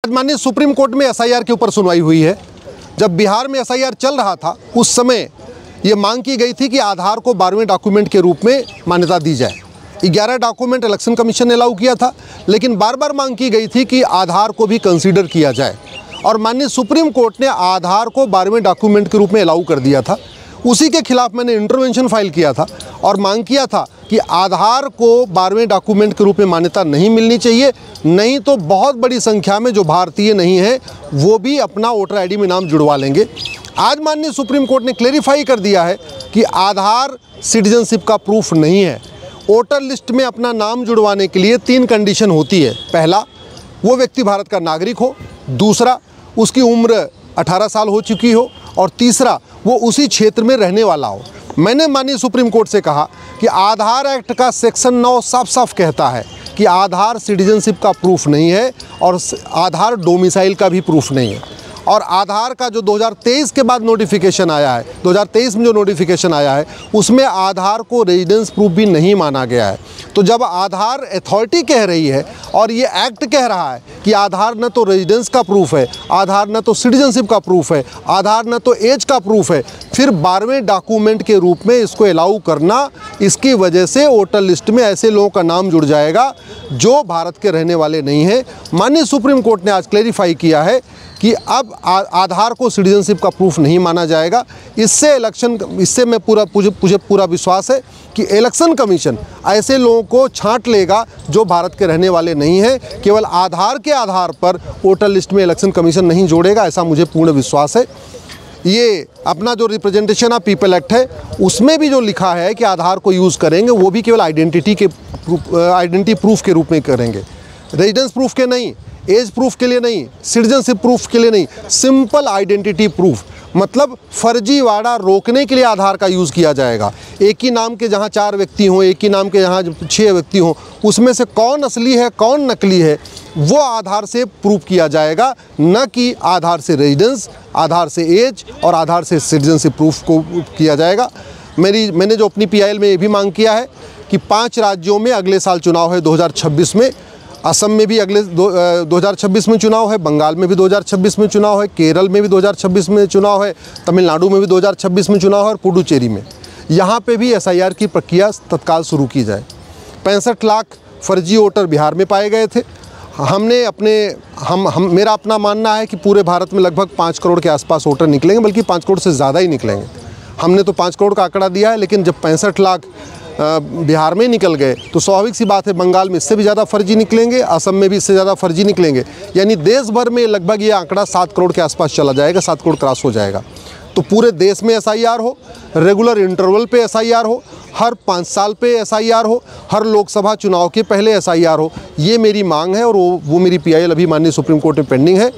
आज माननीय supreme court में एसआईआर के ऊपर सुनवाई हुई है। जब बिहार में एसआईआर चल रहा था उस समय ये मांग की गई थी कि आधार को 12वें डॉक्यूमेंट के रूप में मान्यता दी जाए। 11 डॉक्यूमेंट इलेक्शन कमीशन ने अलाउ किया था, लेकिन बार बार मांग की गई थी कि आधार को भी कंसीडर किया जाए और माननीय सुप्रीम कोर्ट ने आधार को 12वें डॉक्यूमेंट के रूप में अलाउ कर दिया था। उसी के खिलाफ मैंने इंटरवेंशन फाइल किया था और मांग किया था कि आधार को 12वें डॉक्यूमेंट के रूप में मान्यता नहीं मिलनी चाहिए, नहीं तो बहुत बड़ी संख्या में जो भारतीय नहीं है वो भी अपना वोटर आईडी में नाम जुड़वा लेंगे। आज माननीय सुप्रीम कोर्ट ने क्लेरिफाई कर दिया है कि आधार सिटीजनशिप का प्रूफ नहीं है। वोटर लिस्ट में अपना नाम जुड़वाने के लिए 3 कंडीशन होती है। पहला, वो व्यक्ति भारत का नागरिक हो, दूसरा, उसकी उम्र 18 साल हो चुकी हो और तीसरा, वो उसी क्षेत्र में रहने वाला हो। मैंने माननीय सुप्रीम कोर्ट से कहा कि आधार एक्ट का सेक्शन 9 साफ साफ कहता है कि आधार सिटीजनशिप का प्रूफ नहीं है और आधार डोमिसाइल का भी प्रूफ नहीं है। और आधार का जो 2023 के बाद नोटिफिकेशन आया है, 2023 में जो नोटिफिकेशन आया है उसमें आधार को रेजिडेंस प्रूफ भी नहीं माना गया है। तो जब आधार अथॉरिटी कह रही है और ये एक्ट कह रहा है कि आधार न तो रेजिडेंस का प्रूफ है, आधार न तो सिटीजनशिप का प्रूफ है, आधार न तो एज का प्रूफ है, फिर 12वें डॉक्यूमेंट के रूप में इसको अलाउ करना, इसकी वजह से वोटर लिस्ट में ऐसे लोगों का नाम जुड़ जाएगा जो भारत के रहने वाले नहीं हैं। माननीय सुप्रीम कोर्ट ने आज क्लेरिफाई किया है कि अब आधार को सिटीजनशिप का प्रूफ नहीं माना जाएगा। इससे मुझे पूरा विश्वास है कि इलेक्शन कमीशन ऐसे लोगों को छांट लेगा जो भारत के रहने वाले नहीं हैं। केवल आधार के आधार पर वोटर लिस्ट में इलेक्शन कमीशन नहीं जोड़ेगा, ऐसा मुझे पूर्ण विश्वास है। ये अपना जो रिप्रेजेंटेशन ऑफ पीपल एक्ट है उसमें भी जो लिखा है कि आधार को यूज़ करेंगे वो भी केवल आइडेंटिटी प्रूफ के रूप में करेंगे, रेजिडेंस प्रूफ के नहीं, एज प्रूफ के लिए नहीं, सिटीजनशिप प्रूफ के लिए नहीं, सिंपल आइडेंटिटी प्रूफ। मतलब फर्जीवाड़ा रोकने के लिए आधार का यूज़ किया जाएगा। एक ही नाम के जहाँ 4 व्यक्ति हों, एक ही नाम के जहाँ 6 व्यक्ति हों, उसमें से कौन असली है कौन नकली है वो आधार से प्रूफ किया जाएगा, न कि आधार से रेजिडेंस, आधार से एज और आधार से सिटीजनशिप प्रूफ को किया जाएगा। मैंने जो अपनी PIL में ये भी मांग किया है कि 5 राज्यों में अगले साल चुनाव है 2026 में। असम में भी अगले 2026 में चुनाव है, बंगाल में भी 2026 में चुनाव है, केरल में भी 2026 में चुनाव है, तमिलनाडु में भी 2026 में चुनाव है और पुडुचेरी में। यहाँ पे भी SIR की प्रक्रिया तत्काल शुरू की जाए। 65 लाख फर्जी वोटर बिहार में पाए गए थे। मेरा अपना मानना है कि पूरे भारत में लगभग 5 करोड़ के आसपास वोटर निकलेंगे, बल्कि 5 करोड़ से ज़्यादा ही निकलेंगे। हमने तो 5 करोड़ का आंकड़ा दिया है, लेकिन जब 65 लाख बिहार में निकल गए तो स्वाभाविक सी बात है बंगाल में इससे भी ज़्यादा फर्जी निकलेंगे, असम में भी इससे ज़्यादा फर्जी निकलेंगे। यानी देश भर में लगभग ये आंकड़ा 7 करोड़ के आसपास चला जाएगा, 7 करोड़ क्रॉस हो जाएगा। तो पूरे देश में SIR हो, रेगुलर इंटरवल पे SIR हो, हर 5 साल पे SIR हो, हर लोकसभा चुनाव के पहले SIR हो, ये मेरी मांग है और वो मेरी PIL अभी माननीय सुप्रीम कोर्ट में पेंडिंग है।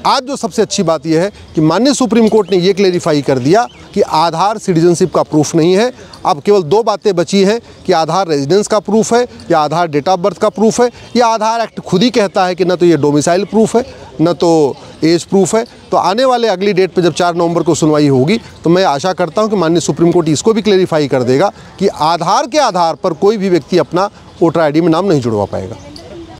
आज जो सबसे अच्छी बात यह है कि माननीय सुप्रीम कोर्ट ने ये क्लेरिफाई कर दिया कि आधार सिटीजनशिप का प्रूफ नहीं है। अब केवल 2 बातें बची हैं कि आधार रेजिडेंस का प्रूफ है या आधार डेट ऑफ बर्थ का प्रूफ है, या आधार एक्ट खुद ही कहता है कि न तो ये डोमिसाइल प्रूफ है न तो एज प्रूफ है। तो आने वाले अगली डेट पे जब 4 नवंबर को सुनवाई होगी तो मैं आशा करता हूँ कि माननीय सुप्रीम कोर्ट इसको भी क्लेरिफाई कर देगा कि आधार के आधार पर कोई भी व्यक्ति अपना वोटर ID में नाम नहीं जुड़वा पाएगा।